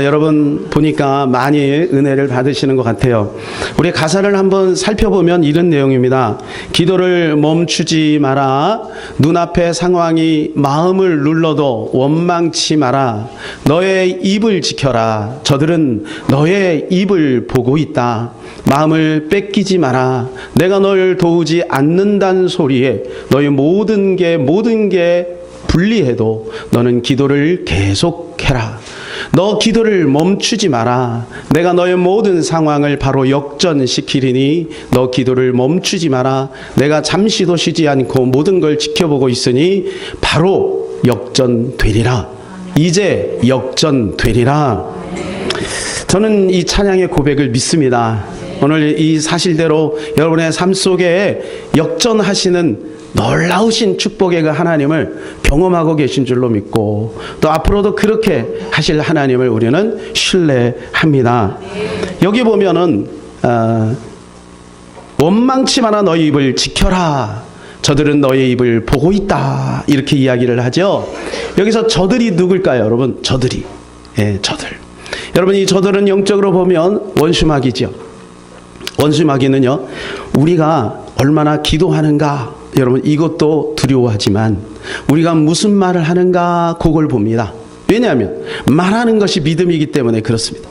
여러분 보니까 많이 은혜를 받으시는 것 같아요. 우리 가사를 한번 살펴보면 이런 내용입니다. 기도를 멈추지 마라. 눈앞의 상황이 마음을 눌러도 원망치 마라. 너의 입을 지켜라. 저들은 너의 입을 보고 있다. 마음을 뺏기지 마라. 내가 널 도우지 않는다는 소리에 너의 모든 게 불리해도 너는 기도를 계속해라. 너 기도를 멈추지 마라. 내가 너의 모든 상황을 바로 역전시키리니 너 기도를 멈추지 마라. 내가 잠시도 쉬지 않고 모든 걸 지켜보고 있으니 바로 역전되리라. 이제 역전되리라. 저는 이 찬양의 고백을 믿습니다. 오늘 이 사실대로 여러분의 삶 속에 역전하시는 놀라우신 축복의 그 하나님을 경험하고 계신 줄로 믿고 또 앞으로도 그렇게 하실 하나님을 우리는 신뢰합니다. 여기 보면은 원망치 마라. 너희 입을 지켜라. 저들은 너의 입을 보고 있다. 이렇게 이야기를 하죠. 여기서 저들이 누굴까요, 여러분? 저들이. 저들. 여러분, 이 저들은 영적으로 보면 원수마귀죠. 원수마귀는요, 우리가 얼마나 기도하는가, 여러분 이것도 두려워하지만 우리가 무슨 말을 하는가 그걸 봅니다. 왜냐하면 말하는 것이 믿음이기 때문에 그렇습니다.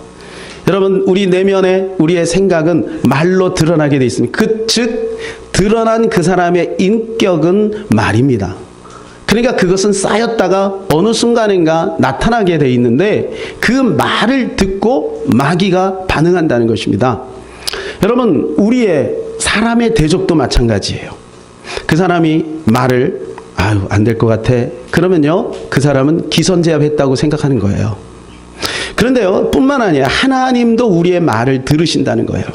여러분, 우리 내면에 우리의 생각은 말로 드러나게 되어 있습니다. 즉 드러난 그 사람의 인격은 말입니다. 그러니까 그것은 쌓였다가 어느 순간인가 나타나게 되어 있는데 그 말을 듣고 마귀가 반응한다는 것입니다. 여러분, 우리의 사람의 대적도 마찬가지예요. 그 사람이 말을 안 될 것 같아. 그러면요, 그 사람은 기선제압했다고 생각하는 거예요. 그런데요, 뿐만 아니라 하나님도 우리의 말을 들으신다는 거예요.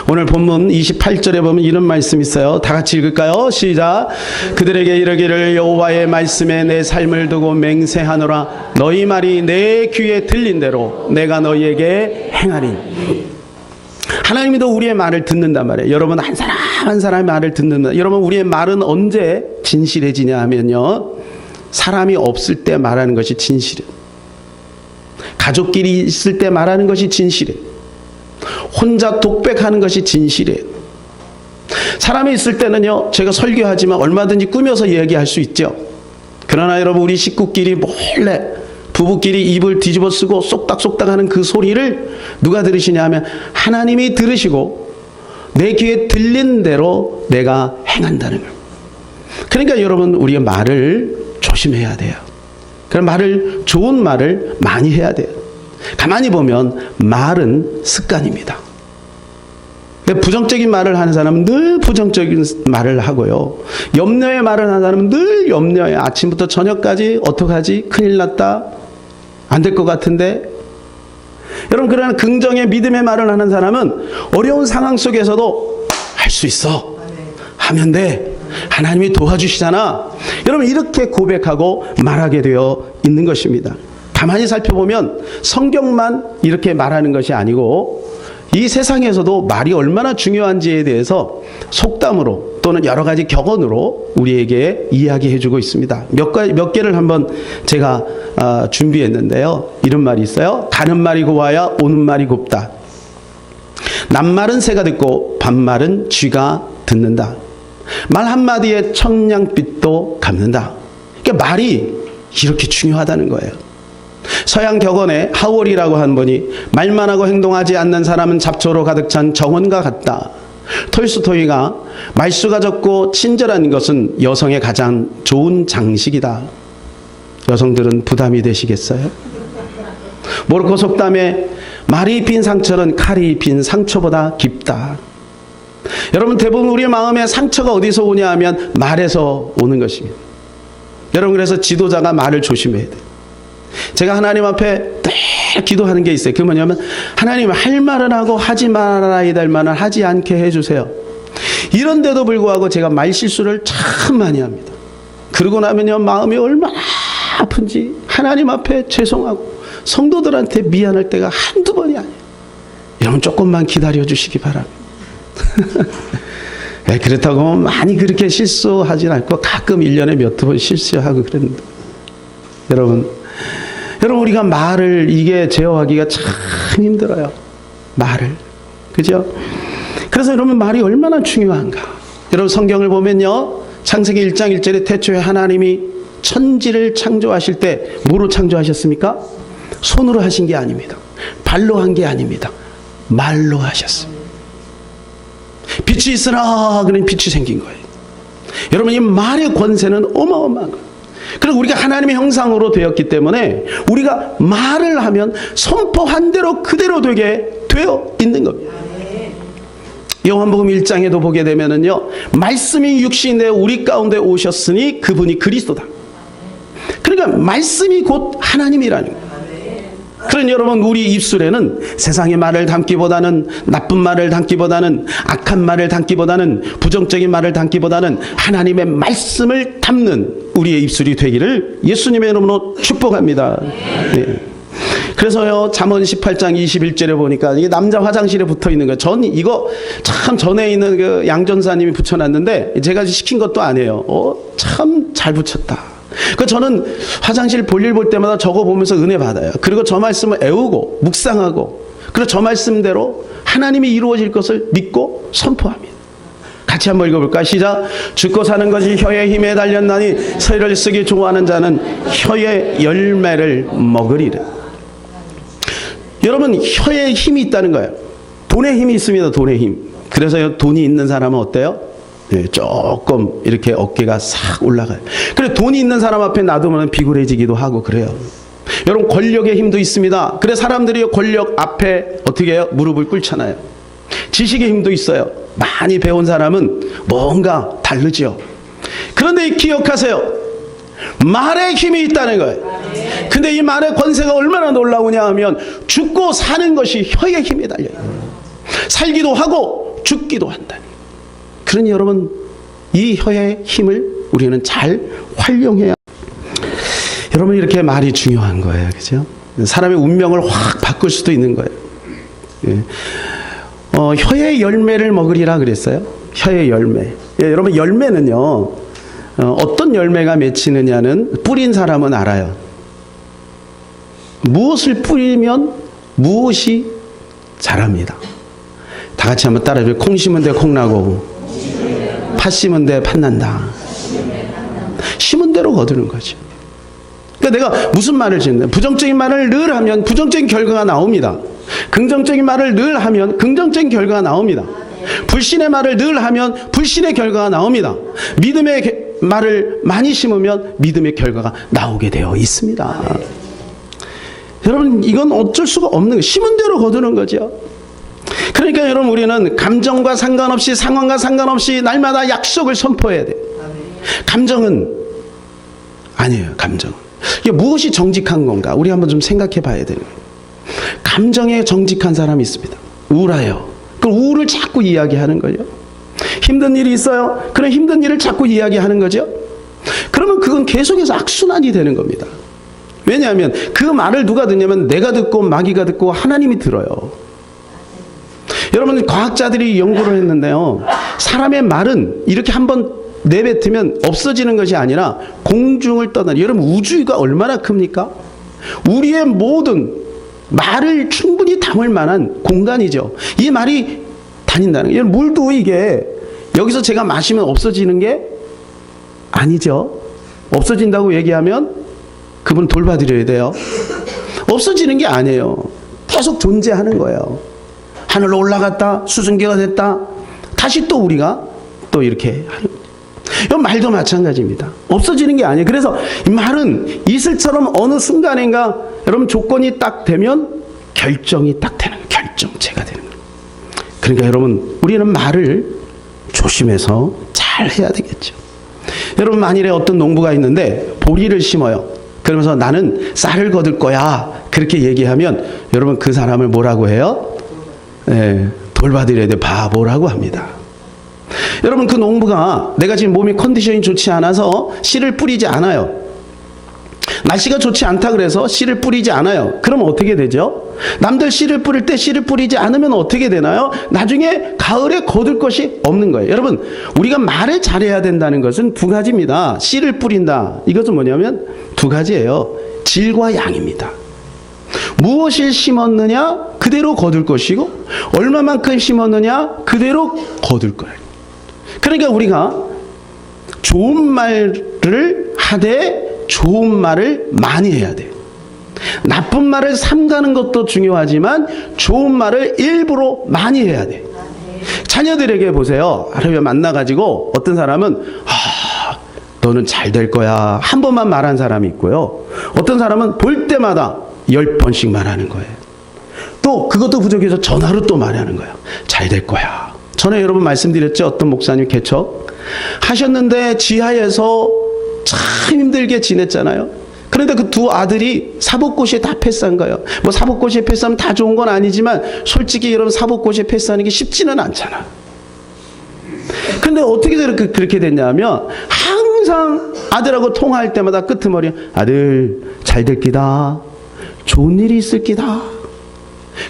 오늘 본문 28절에 보면 이런 말씀이 있어요. 다 같이 읽을까요? 시작. 그들에게 이르기를 여호와의 말씀에 내 삶을 두고 맹세하노라. 너희 말이 내 귀에 들린 대로 내가 너희에게 행하리. 하나님도 우리의 말을 듣는단 말이에요. 여러분, 한 사람 한 사람의 말을 듣는다. 여러분, 우리의 말은 언제 진실해지냐 하면요, 사람이 없을 때 말하는 것이 진실해. 가족끼리 있을 때 말하는 것이 진실해. 혼자 독백하는 것이 진실해. 사람이 있을 때는요, 제가 설교하지만 얼마든지 꾸며서 이야기할 수 있죠. 그러나 여러분, 우리 식구끼리 몰래 부부끼리 입을 뒤집어 쓰고 쏙닥쏙닥 하는 그 소리를 누가 들으시냐 하면 하나님이 들으시고 내 귀에 들린 대로 내가 행한다는 거예요. 그러니까 여러분, 우리의 말을 조심해야 돼요. 그런 말을, 좋은 말을 많이 해야 돼요. 가만히 보면 말은 습관입니다. 부정적인 말을 하는 사람은 늘 부정적인 말을 하고요, 염려의 말을 하는 사람은 늘 염려해. 아침부터 저녁까지 어떡하지? 큰일 났다. 안 될 것 같은데. 여러분, 그러나 긍정의 믿음의 말을 하는 사람은 어려운 상황 속에서도 할 수 있어. 하면 돼. 하나님이 도와주시잖아. 여러분, 이렇게 고백하고 말하게 되어 있는 것입니다. 가만히 살펴보면 성경만 이렇게 말하는 것이 아니고 이 세상에서도 말이 얼마나 중요한지에 대해서 속담으로 또는 여러 가지 격언으로 우리에게 이야기해 주고 있습니다. 몇 개를 한번 제가 준비했는데요. 이런 말이 있어요. 가는 말이 고와야 오는 말이 곱다. 낱말은 새가 듣고 반말은 쥐가 듣는다. 말 한마디에 청량빛도 갚는다. 그러니까 말이 이렇게 중요하다는 거예요. 서양 격언에 하월이라고 한 분이 말만 하고 행동하지 않는 사람은 잡초로 가득 찬 정원과 같다. 톨스토이가 말수가 적고 친절한 것은 여성의 가장 좋은 장식이다. 여성들은 부담이 되시겠어요? 모로코 속담에 말이 입힌 상처는 칼이 입힌 상처보다 깊다. 여러분, 대부분 우리의 마음에 상처가 어디서 오냐 하면 말에서 오는 것입니다. 여러분, 그래서 지도자가 말을 조심해야 돼요. 제가 하나님 앞에 늘 기도하는 게 있어요. 그게 뭐냐면, 하나님, 할 말은 하고 하지 말아야 될 말은 하지 않게 해주세요. 이런데도 불구하고 제가 말 실수를 참 많이 합니다. 그러고 나면요, 마음이 얼마나 아픈지 하나님 앞에 죄송하고 성도들한테 미안할 때가 한두 번이 아니에요. 여러분, 조금만 기다려 주시기 바랍니다. 그렇다고 많이 그렇게 실수하진 않고 가끔 1년에 몇 번 실수하고 그랬는데, 여러분, 여러분, 우리가 말을 이게 제어하기가 참 힘들어요. 말을. 그죠? 그래서 여러분, 말이 얼마나 중요한가. 여러분, 성경을 보면요, 창세기 1장 1절에 태초에 하나님이 천지를 창조하실 때 뭐로 창조하셨습니까? 손으로 하신 게 아닙니다. 발로 한 게 아닙니다. 말로 하셨습니다. 빛이 있으라 그러니 빛이 생긴 거예요. 여러분, 이 말의 권세는 어마어마한 거예요. 그리고 우리가 하나님의 형상으로 되었기 때문에 우리가 말을 하면 선포한 대로 그대로 되게 되어 있는 겁니다. 요한복음 1장에도 보게 되면은요, 말씀이 육신이 되어 우리 가운데 오셨으니 그분이 그리스도다. 그러니까 말씀이 곧 하나님이라는 거예요. 그러니 여러분, 우리 입술에는 세상의 말을 담기보다는, 나쁜 말을 담기보다는, 악한 말을 담기보다는, 부정적인 말을 담기보다는 하나님의 말씀을 담는 우리의 입술이 되기를 예수님의 이름으로 축복합니다. 네. 그래서요, 잠언 18장 21절에 보니까 이게 남자 화장실에 붙어 있는 거예요. 전 이거 참 전에 있는 그 양전사님이 붙여놨는데 제가 시킨 것도 아니에요. 참 잘 붙였다. 그 저는 화장실 볼일 볼 때마다 저거 보면서 은혜 받아요. 그리고 저 말씀을 애우고 묵상하고, 그리고 저 말씀대로 하나님이 이루어질 것을 믿고 선포합니다. 같이 한번 읽어볼까? 시작. 죽고 사는 것이 혀의 힘에 달렸나니 서를 쓰기 좋아하는 자는 혀의 열매를 먹으리라. 여러분, 혀에 힘이 있다는 거예요. 돈에 힘이 있습니다. 돈의 힘. 그래서 돈이 있는 사람은 어때요? 네, 조금 이렇게 어깨가 싹 올라가요. 그래, 돈이 있는 사람 앞에 놔두면 비굴해지기도 하고 그래요. 여러분, 권력의 힘도 있습니다. 그래, 사람들이 권력 앞에 어떻게 해요? 무릎을 꿇잖아요. 지식의 힘도 있어요. 많이 배운 사람은 뭔가 다르죠. 그런데 기억하세요. 말에 힘이 있다는 거예요. 근데 이 말의 권세가 얼마나 놀라우냐 하면 죽고 사는 것이 혀의 힘에 달려요. 살기도 하고 죽기도 한다. 그러니 여러분, 이 혀의 힘을 우리는 잘 활용해야. 여러분, 이렇게 말이 중요한 거예요. 그죠? 사람의 운명을 확 바꿀 수도 있는 거예요. 예. 혀의 열매를 먹으리라 그랬어요. 혀의 열매. 예, 여러분, 열매는요, 어떤 열매가 맺히느냐는 뿌린 사람은 알아요. 무엇을 뿌리면 무엇이 자랍니다. 다 같이 한번 따라해요. 콩 심은 데 콩 나고, 팥 심은 데 팥 난다. 심은 대로 거두는 거죠. 그러니까 내가 무슨 말을 짓는, 부정적인 말을 늘 하면 부정적인 결과가 나옵니다. 긍정적인 말을 늘 하면 긍정적인 결과가 나옵니다. 불신의 말을 늘 하면 불신의 결과가 나옵니다. 믿음의 말을 많이 심으면 믿음의 결과가 나오게 되어 있습니다. 여러분, 이건 어쩔 수가 없는 거예요. 심은 대로 거두는 거죠. 그러니까 여러분, 우리는 감정과 상관없이, 상황과 상관없이 날마다 약속을 선포해야 돼요. 감정은 아니에요. 감정은 이게 무엇이 정직한 건가, 우리 한번 좀 생각해 봐야 되는 거예요. 감정에 정직한 사람이 있습니다. 우울해요. 그 우울을 자꾸 이야기하는 거예요. 힘든 일이 있어요. 그런 힘든 일을 자꾸 이야기하는 거죠. 그러면 그건 계속해서 악순환이 되는 겁니다. 왜냐하면 그 말을 누가 듣냐면 내가 듣고 마귀가 듣고 하나님이 들어요. 여러분, 과학자들이 연구를 했는데요, 사람의 말은 이렇게 한번 내뱉으면 없어지는 것이 아니라 공중을 떠나는, 여러분, 우주가 얼마나 큽니까? 우리의 모든 말을 충분히 담을 만한 공간이죠. 이 말이 다닌다는 거예요. 물도 이게 여기서 제가 마시면 없어지는 게 아니죠. 없어진다고 얘기하면 그분 돌봐드려야 돼요. 없어지는 게 아니에요. 계속 존재하는 거예요. 하늘로 올라갔다 수증기가 됐다 다시 또 우리가 또 이렇게 하는 거예요. 이건 말도 마찬가지입니다. 없어지는 게 아니에요. 그래서 이 말은 이슬처럼 어느 순간인가 여러분 조건이 딱 되면 결정이 딱 되는 거예요. 결정체가 되는 거예요. 그러니까 여러분, 우리는 말을 조심해서 잘 해야 되겠죠. 여러분, 만일에 어떤 농부가 있는데 보리를 심어요. 그러면서 나는 쌀을 거둘 거야, 그렇게 얘기하면 여러분, 그 사람을 뭐라고 해요? 네, 돌봐드려야 돼. 바보라고 합니다. 여러분, 그 농부가 내가 지금 몸이 컨디션이 좋지 않아서 씨를 뿌리지 않아요. 날씨가 좋지 않다 그래서 씨를 뿌리지 않아요. 그럼 어떻게 되죠? 남들 씨를 뿌릴 때 씨를 뿌리지 않으면 어떻게 되나요? 나중에 가을에 거둘 것이 없는 거예요. 여러분, 우리가 말을 잘해야 된다는 것은 두 가지입니다. 씨를 뿌린다. 이것은 뭐냐면 두 가지예요. 질과 양입니다. 무엇을 심었느냐 그대로 거둘 것이고, 얼마만큼 심었느냐 그대로 거둘 거예요. 그러니까 우리가 좋은 말을 하되 좋은 말을 많이 해야 돼요. 나쁜 말을 삼가는 것도 중요하지만 좋은 말을 일부러 많이 해야 돼요. 자녀들에게 보세요. 하루에 만나가지고 어떤 사람은 너는 잘 될 거야 한 번만 말한 사람이 있고요. 어떤 사람은 볼 때마다 10번씩 말하는 거예요. 또 그것도 부족해서 전화로 또 말하는 거예요. 잘 될 거야. 전에 여러분 말씀드렸죠. 어떤 목사님 개척 하셨는데 지하에서 참 힘들게 지냈잖아요. 그런데 그 두 아들이 사법고시에 다 패스한 거예요. 뭐 사법고시에 패스하면 다 좋은 건 아니지만 솔직히 여러분 사법고시에 패스하는 게 쉽지는 않잖아. 근데 어떻게 그렇게 됐냐면 항상 아들하고 통화할 때마다 끄트머리 아들 잘 될 기다. 좋은 일이 있을 기다.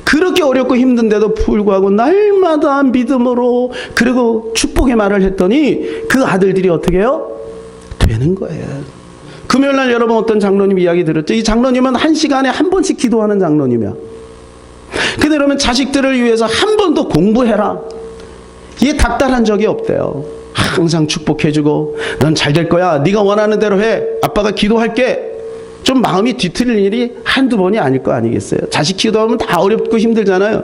그렇게 어렵고 힘든데도 불구하고 날마다 믿음으로 그리고 축복의 말을 했더니 그 아들들이 어떻게 해요? 되는 거예요. 금요일날 여러분 어떤 장로님 이야기 들었죠? 이 장로님은 1시간에 한 번씩 기도하는 장로님이야. 근데 그러면 자식들을 위해서 한 번 더 공부해라. 이게 닥달한 적이 없대요. 항상 축복해주고 넌 잘 될 거야. 네가 원하는 대로 해. 아빠가 기도할게. 좀 마음이 뒤틀릴 일이 한두 번이 아닐 거 아니겠어요? 자식 키우다 다 어렵고 힘들잖아요.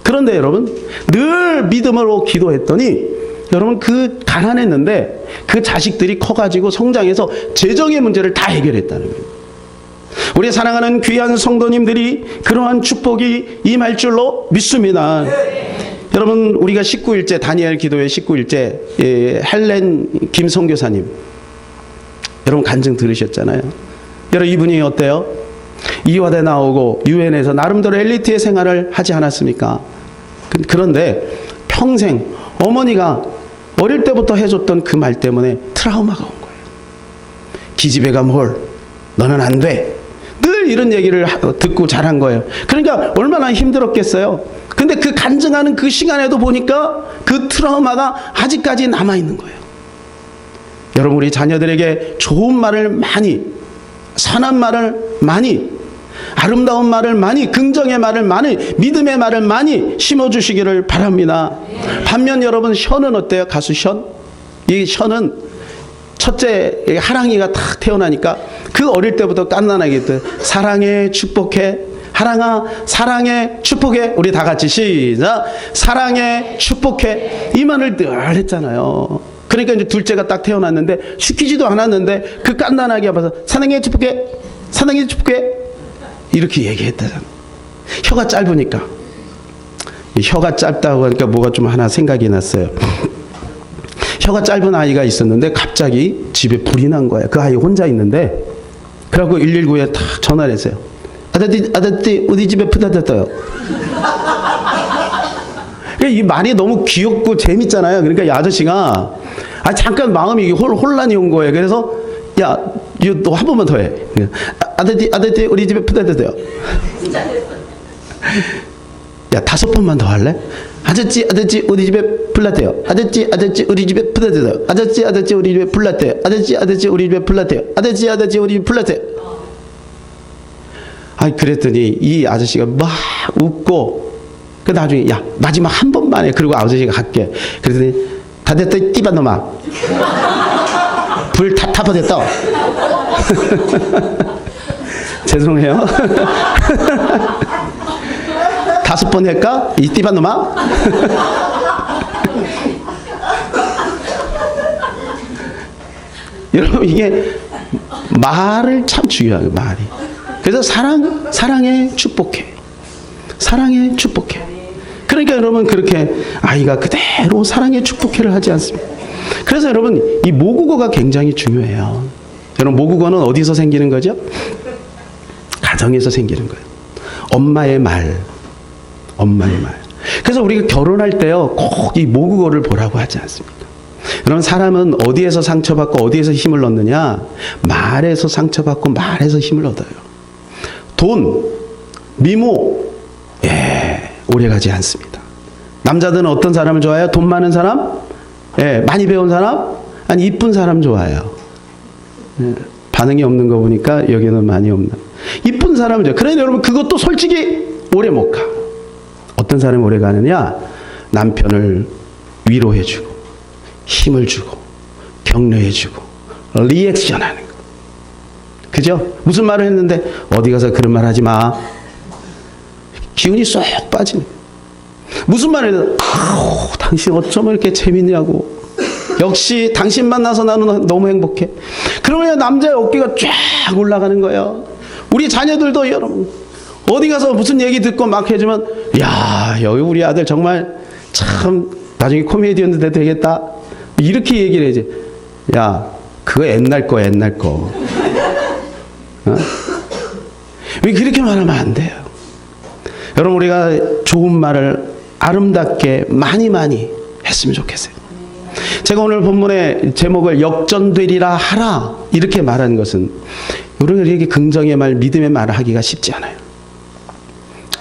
그런데 여러분 늘 믿음으로 기도했더니 여러분 그 가난했는데 그 자식들이 커가지고 성장해서 재정의 문제를 다 해결했다는 거예요. 우리 사랑하는 귀한 성도님들이 그러한 축복이 임할 줄로 믿습니다. 여러분 우리가 19일째 다니엘 기도회 19일째 헬렌 김 선교사님 여러분 간증 들으셨잖아요. 여러분 이분이 어때요? 이화대 나오고 유엔에서 나름대로 엘리트의 생활을 하지 않았습니까? 그런데 평생 어머니가 어릴 때부터 해줬던 그 말 때문에 트라우마가 온 거예요. 기집애가 뭘 너는 안 돼. 늘 이런 얘기를 듣고 자란 거예요. 그러니까 얼마나 힘들었겠어요. 근데 그 간증하는 그 시간에도 보니까 그 트라우마가 아직까지 남아있는 거예요. 여러분 우리 자녀들에게 좋은 말을 많이, 선한 말을 많이, 아름다운 말을 많이, 긍정의 말을 많이, 믿음의 말을 많이 심어주시기를 바랍니다. 반면 여러분 션은 어때요? 가수 션? 이 션은 첫째 하랑이가 탁 태어나니까 그 어릴 때부터 깐난하게 했대. 사랑해 축복해. 하랑아 사랑해 축복해. 우리 다 같이 시작. 사랑해 축복해. 이 말을 늘 했잖아요. 그러니까 이제 둘째가 딱 태어났는데 시키지도 않았는데 그 깐난하게 봐서 사랑해 축복해. 사랑해 축복해. 이렇게 얘기했다잖아. 혀가 짧으니까. 혀가 짧다고 하니까 뭐가 좀 하나 생각이 났어요. 혀가 짧은 아이가 있었는데 갑자기 집에 불이 난 거야. 그 아이 혼자 있는데 그래갖고 119에 딱 전화를 했어요. 아저씨 우리 집에 불 났어요. 이 말이 너무 귀엽고 재밌잖아요. 그러니까 이 아저씨가 잠깐 마음이 혼란이 온 거예요. 그래서 야, 너 한 번만 더 해. 아저씨 우리 집에 불 났어요. 야, 5번만 더 할래? 아저씨 우리 집에 불 났대요. 아저씨 우리 집에 불 났대요. 아저씨 우리 집에 불 났대요. 아저씨 우리 집에 불 났대요. 아저씨 우리 집에 불 났대요. 그랬더니 이 아저씨가 막 웃고 그 나중에 야 마지막 한 번만 해. 그리고 아저씨가 갈게. 그랬더니 다 됐다 띠바놈아. 불 다 타버렸다. 죄송해요. 5번 할까? 이 띠바놈아. 여러분 이게 말을 참 중요해요. 말이. 그래서 사랑해 축복해. 사랑해 축복해. 그러니까 여러분 그렇게 아이가 그대로 사랑해 축복해를 하지 않습니까? 그래서 여러분 이 모국어가 굉장히 중요해요. 여러분 모국어는 어디서 생기는 거죠? 가정에서 생기는 거예요. 엄마의 말. 엄마의 말. 그래서 우리가 결혼할 때요 꼭 이 모국어를 보라고 하지 않습니까? 그럼 사람은 어디에서 상처받고 어디에서 힘을 얻느냐? 말에서 상처받고 말에서 힘을 얻어요. 돈, 미모, 오래가지 않습니다. 남자들은 어떤 사람을 좋아해요? 돈 많은 사람? 많이 배운 사람? 아니 이쁜 사람 좋아해요. 반응이 없는 거 보니까 여기는 많이 없나. 이쁜 사람을 좋아해요. 그런데 여러분 그것도 솔직히 오래 못 가. 어떤 사람이 오래 가느냐? 남편을 위로해주고 힘을 주고 격려해주고 리액션하는 거. 그죠? 무슨 말을 했는데 어디 가서 그런 말 하지 마. 기운이 쏙 빠지는 거예요. 무슨 말을 해도 당신 어쩌면 이렇게 재밌냐고. 역시 당신 만나서 나는 너무 행복해. 그러면 남자의 어깨가 쫙 올라가는 거예요. 우리 자녀들도 여러분 어디 가서 무슨 얘기 듣고 막 해주면 야 여기 우리 아들 정말 참 나중에 코미디언도 돼도 되겠다 이렇게 얘기를 해야지. 야 그거 옛날 거 옛날 거. 왜 그렇게 말하면 안 돼요. 여러분 우리가 좋은 말을 아름답게 많이 했으면 좋겠어요. 제가 오늘 본문의 제목을 역전되리라 하라 이렇게 말하는 것은 우리가 이렇게 긍정의 말 믿음의 말을 하기가 쉽지 않아요.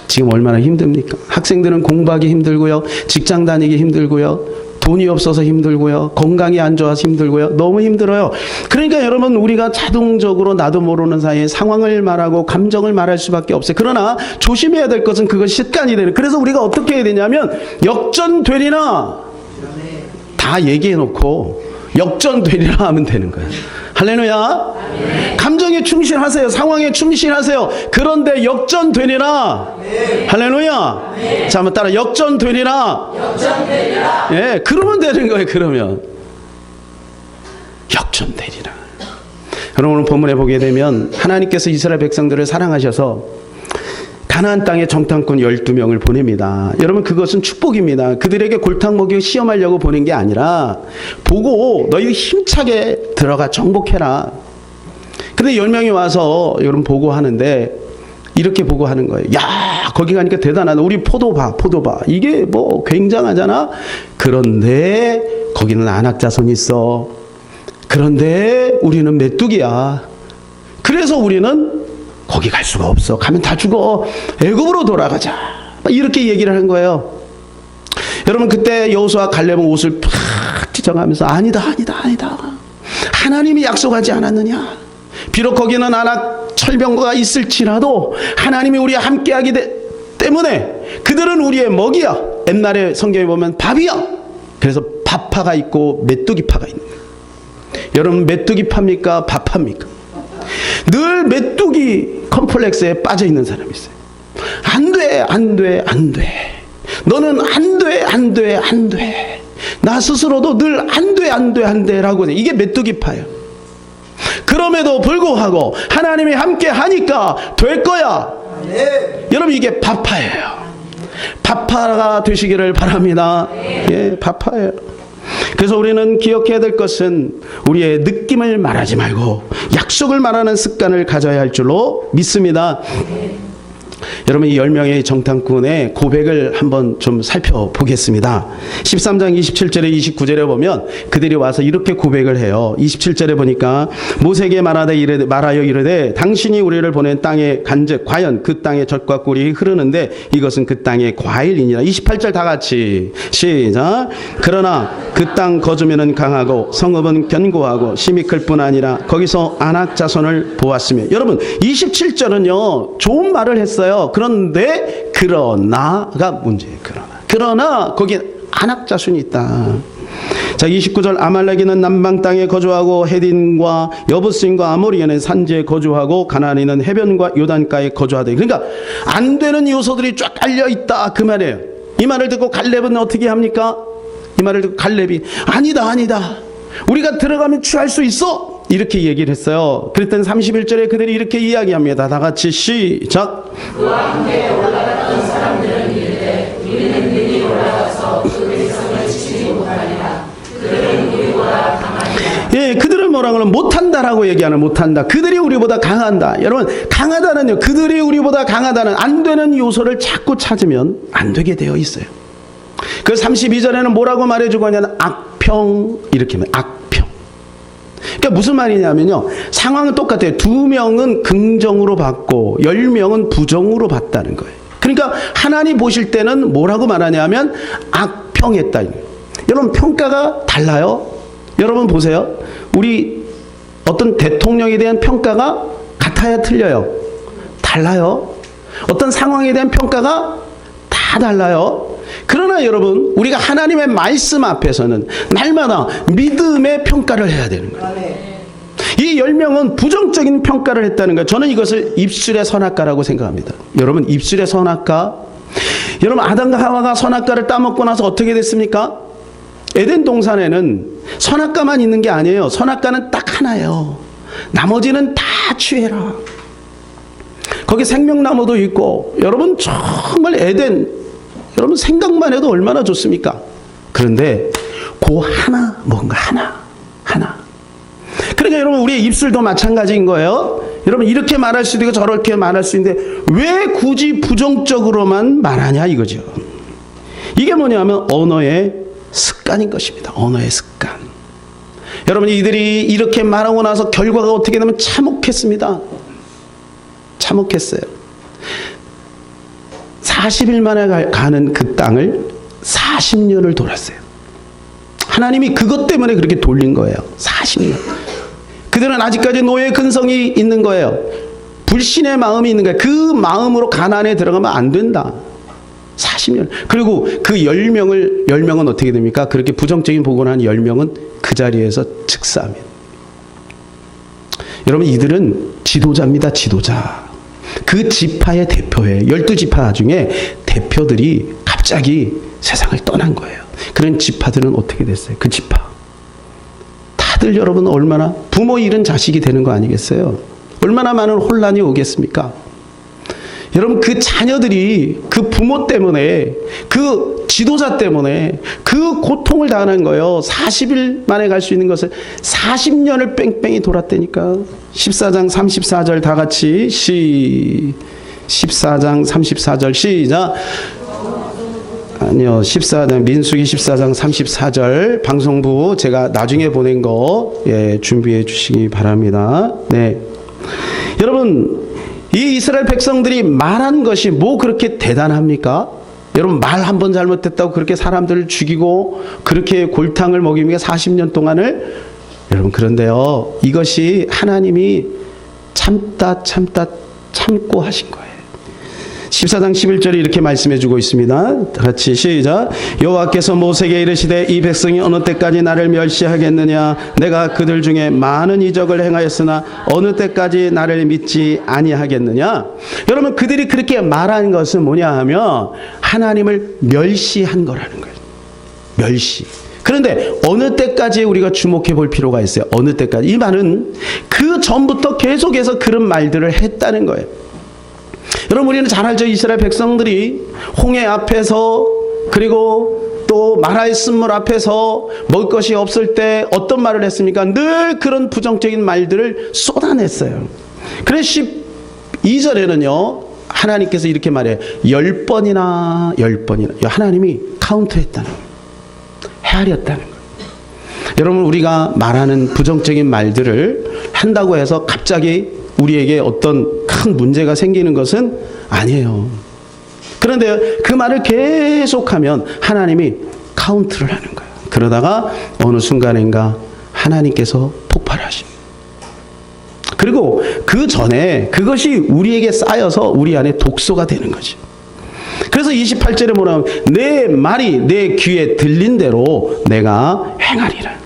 지금 얼마나 힘듭니까? 학생들은 공부하기 힘들고요. 직장 다니기 힘들고요. 돈이 없어서 힘들고요. 건강이 안 좋아서 힘들고요. 너무 힘들어요. 그러니까 여러분 우리가 자동적으로 나도 모르는 사이에 상황을 말하고 감정을 말할 수밖에 없어요. 그러나 조심해야 될 것은 그것이 습관이 되는. 그래서 우리가 어떻게 해야 되냐면 역전되리나 다 얘기해놓고 역전되리라 하면 되는 거예요. 할렐루야. 감정에 충실하세요. 상황에 충실하세요. 그런데 역전되리라. 할렐루야. 자, 한번 따라 역전되리라. 예, 그러면 되는 거예요. 그러면 역전되리라. 여러분 오늘 본문에 보게 되면 하나님께서 이스라엘 백성들을 사랑하셔서 가나안 땅에 정탐꾼 12명을 보냅니다. 여러분 그것은 축복입니다. 그들에게 골탕 먹여 시험하려고 보낸 게 아니라 보고 너희 힘차게 들어가 정복해라. 근데 10명이 와서 여러분 보고하는데 이렇게 보고하는 거예요. 야 거기 가니까 대단하다. 우리 포도 봐. 이게 뭐 굉장하잖아. 그런데 거기는 안악자손이 있어. 그런데 우리는 메뚜기야. 그래서 우리는 거기 갈 수가 없어. 가면 다 죽어. 애굽으로 돌아가자. 이렇게 얘기를 한 거예요. 여러분 그때 여호수아 갈렙은 옷을 팍 찢어가면서 아니다. 하나님이 약속하지 않았느냐. 비록 거기는 안악 철병거가 있을지라도 하나님이 우리와 함께하기 때문에 그들은 우리의 먹이야. 옛날에 성경에 보면 밥이야. 그래서 밥파가 있고 메뚜기파가 있는 거예요. 여러분 메뚜기파입니까? 밥파입니까? 늘 메뚜기 컴플렉스에 빠져 있는 사람이 있어요. 안 돼. 너는 안 돼. 나 스스로도 늘 안 돼라고 이게 메뚜기파예요. 그럼에도 불구하고 하나님이 함께 하니까 될 거야. 여러분 이게 밥파예요. 밥파가 되시기를 바랍니다. 예, 밥파예요. 그래서 우리는 기억해야 될 것은 우리의 느낌을 말하지 말고 약속을 말하는 습관을 가져야 할 줄로 믿습니다. 여러분 이 10명의 정탐꾼의 고백을 한번 좀 살펴보겠습니다. 13장 27절에 29절에 보면 그들이 와서 이렇게 고백을 해요. 27절에 보니까 모세에게 말하여 이르되 당신이 우리를 보낸 땅에 간즉 과연 그 땅에 젖과 꿀이 흐르는데 이것은 그 땅의 과일이니라. 28절 다 같이 시작. 그러나 그 땅 거주민은 강하고 성읍은 견고하고 심이 클 뿐 아니라 거기서 안악 자손을 보았으며. 여러분 27절은요 좋은 말을 했어요. 그런데 그러나가 문제예요. 그러나 거기에 안악 자손이 있다. 자 29절 아말렉이는 남방 땅에 거주하고 헤딘과 여부스인과 아모리에는 산지에 거주하고 가나안인은 해변과 요단가에 거주하되. 그러니까 안 되는 요소들이 쫙 깔려 있다 그 말이에요. 이 말을 듣고 갈렙은 어떻게 합니까? 이 말을 듣고 갈렙이 아니다. 우리가 들어가면 취할 수 있어. 이렇게 얘기를 했어요. 그랬더니 31절에 그들이 이렇게 이야기합니다. 다 같이 시작. 그와 함께 올라갔던 사람들은 이르되 우리는 능히 올라가서 그 백성을 지키지 못하리라. 그들은 우리보다 강하니라. 예, 그들은 뭐라 그러면 못한다라고 얘기하는 못한다. 그들이 우리보다 강한다. 여러분 강하다는요. 그들이 우리보다 강하다는 안 되는 요소를 자꾸 찾으면 안 되게 되어 있어요. 그 32절에는 뭐라고 말해주고 하냐면 악평 이렇게 하면 악평. 그러니까 무슨 말이냐면요. 상황은 똑같아요. 2명은 긍정으로 봤고 10명은 부정으로 봤다는 거예요. 그러니까 하나님 보실 때는 뭐라고 말하냐면 악평했다. 여러분 평가가 달라요. 여러분 보세요. 우리 어떤 대통령에 대한 평가가 같아야 틀려요? 달라요. 어떤 상황에 대한 평가가 다 달라요. 그러나 여러분 우리가 하나님의 말씀 앞에서는 날마다 믿음의 평가를 해야 되는 거예요. 이 10명은 부정적인 평가를 했다는 거예요. 저는 이것을 입술의 선악과라고 생각합니다. 여러분 입술의 선악과, 여러분 아담과 하와가 선악과를 따먹고 나서 어떻게 됐습니까? 에덴 동산에는 선악과만 있는 게 아니에요. 선악과는 딱 하나예요. 나머지는 다 취해라. 거기 생명나무도 있고, 여러분 정말 에덴, 여러분 생각만 해도 얼마나 좋습니까? 그런데 그 하나, 뭔가 하나. 그러니까 여러분 우리의 입술도 마찬가지인 거예요. 여러분 이렇게 말할 수도 있고 저렇게 말할 수 있는데 왜 굳이 부정적으로만 말하냐 이거죠. 이게 뭐냐면 언어의 습관인 것입니다. 언어의 습관. 여러분 이들이 이렇게 말하고 나서 결과가 어떻게 되면 참혹했습니다. 참혹했어요. 40일 만에 가는 그 땅을 40년을 돌았어요. 하나님이 그것 때문에 그렇게 돌린 거예요. 40년. 그들은 아직까지 노예 근성이 있는 거예요. 불신의 마음이 있는 거예요. 그 마음으로 가나안에 들어가면 안 된다. 40년. 그리고 그 10명은 어떻게 됩니까? 그렇게 부정적인 보고를 한 10명은 그 자리에서 즉사합니다. 여러분 이들은 지도자입니다. 지도자. 그 지파의 대표예요. 12지파 중에 대표들이 갑자기 세상을 떠난 거예요. 그런 지파들은 어떻게 됐어요? 그 지파. 다들 여러분 얼마나 부모 잃은 자식이 되는 거 아니겠어요? 얼마나 많은 혼란이 오겠습니까? 여러분 그 자녀들이 그 부모 때문에 그 지도자 때문에 그 고통을 당하는 거예요. 40일 만에 갈 수 있는 것을 40년을 뺑뺑이 돌았다니까. 14장 34절 다 같이 14장 34절 시작. 아니요, 14장 민수기 14장 34절 방송부 제가 나중에 보낸 거 준비해 주시기 바랍니다. 네, 여러분 이 이스라엘 백성들이 말한 것이 뭐 그렇게 대단합니까? 여러분 말 한 번 잘못했다고 그렇게 사람들을 죽이고 그렇게 골탕을 먹이며 40년 동안을, 여러분 그런데요 이것이 하나님이 참고 하신 거예요. 14장 11절에 이렇게 말씀해 주고 있습니다. 같이 시작. 여호와께서 모세에게 이르시되 이 백성이 어느 때까지 나를 멸시하겠느냐? 내가 그들 중에 많은 이적을 행하였으나 어느 때까지 나를 믿지 아니하겠느냐? 여러분 그들이 그렇게 말한 것은 뭐냐 하면 하나님을 멸시한 거라는 거예요. 멸시. 그런데 어느 때까지 우리가 주목해 볼 필요가 있어요. 어느 때까지. 이 말은 그 전부터 계속해서 그런 말들을 했다는 거예요. 여러분 우리는 잘 알죠. 이스라엘 백성들이 홍해 앞에서 그리고 또 마라의 쓴물 앞에서 먹을 것이 없을 때 어떤 말을 했습니까? 늘 그런 부정적인 말들을 쏟아냈어요. 그래서 12절에는요 하나님께서 이렇게 말해요. 10번이나 하나님이 카운트했다는 거예요. 헤아렸다는 거예요. 여러분 우리가 말하는 부정적인 말들을 한다고 해서 갑자기 우리에게 어떤 큰 문제가 생기는 것은 아니에요. 그런데 그 말을 계속하면 하나님이 카운트를 하는 거예요. 그러다가 어느 순간인가 하나님께서 폭발하십니다. 그리고 그 전에 그것이 우리에게 쌓여서 우리 안에 독소가 되는 거죠. 그래서 28절에 뭐라 하면 내 말이 내 귀에 들린 대로 내가 행하리라.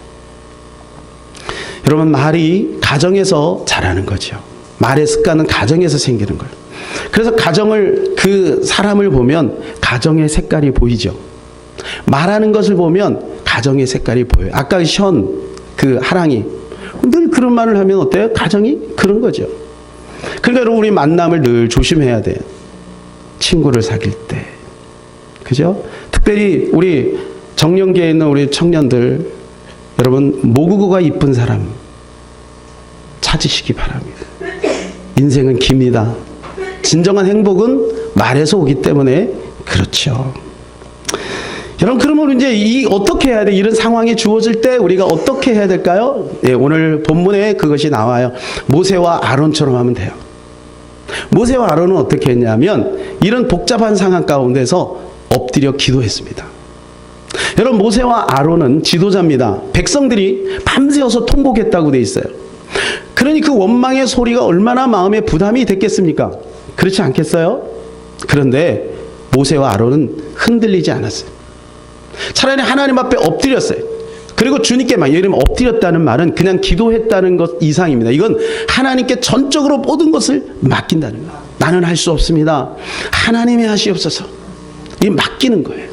여러분 말이 가정에서 자라는 거죠. 말의 습관은 가정에서 생기는 거예요. 그래서 가정을 그 사람을 보면 가정의 색깔이 보이죠. 말하는 것을 보면 가정의 색깔이 보여요. 아까 그 하랑이 늘 그런 말을 하면 어때요? 가정이 그런 거죠. 그러니까 여러분 우리 만남을 늘 조심해야 돼요. 친구를 사귈 때. 그죠? 특별히 우리 정년기에 있는 우리 청년들 여러분 모국어가 이쁜 사람 찾으시기 바랍니다. 인생은 깁니다. 진정한 행복은 말에서 오기 때문에 그렇죠. 여러분, 그러면 이제 어떻게 해야 돼? 이런 상황이 주어질 때 우리가 어떻게 해야 될까요? 예, 오늘 본문에 그것이 나와요. 모세와 아론처럼 하면 돼요. 모세와 아론은 어떻게 했냐면 이런 복잡한 상황 가운데서 엎드려 기도했습니다. 여러분, 모세와 아론은 지도자입니다. 백성들이 밤새워서 통곡했다고 돼 있어요. 그러니 그 원망의 소리가 얼마나 마음에 부담이 됐겠습니까? 그렇지 않겠어요? 그런데 모세와 아론은 흔들리지 않았어요. 차라리 하나님 앞에 엎드렸어요. 그리고 주님께 막, 예를 들면 엎드렸다는 말은 그냥 기도했다는 것 이상입니다. 이건 하나님께 전적으로 모든 것을 맡긴다는 거예요. 나는 할 수 없습니다. 하나님이 하시옵소서. 이게 맡기는 거예요.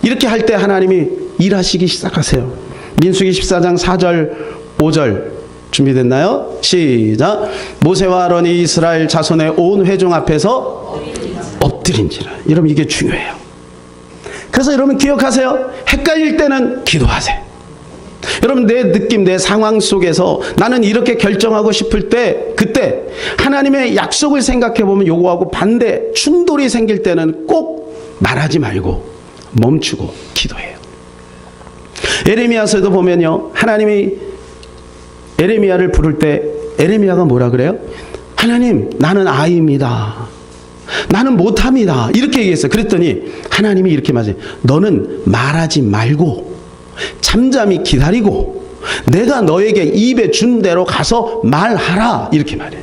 이렇게 할 때 하나님이 일하시기 시작하세요. 민수기 14장 4절 5절 준비됐나요? 시작. 모세와 아론이 이스라엘 자손의 온 회중 앞에서 엎드린지라. 여러분, 이게 중요해요. 그래서 여러분 기억하세요. 헷갈릴 때는 기도하세요. 여러분, 내 느낌, 내 상황 속에서 나는 이렇게 결정하고 싶을 때, 그때 하나님의 약속을 생각해 보면 요거하고 반대 충돌이 생길 때는 꼭 말하지 말고 멈추고 기도해요. 에레미야서도 보면요, 하나님이 에레미야를 부를 때 에레미야가 뭐라 그래요? 하나님, 나는 아이입니다. 나는 못합니다. 이렇게 얘기했어요. 그랬더니 하나님이 이렇게 말해요. 너는 말하지 말고 잠잠히 기다리고 내가 너에게 입에 준 대로 가서 말하라. 이렇게 말해요.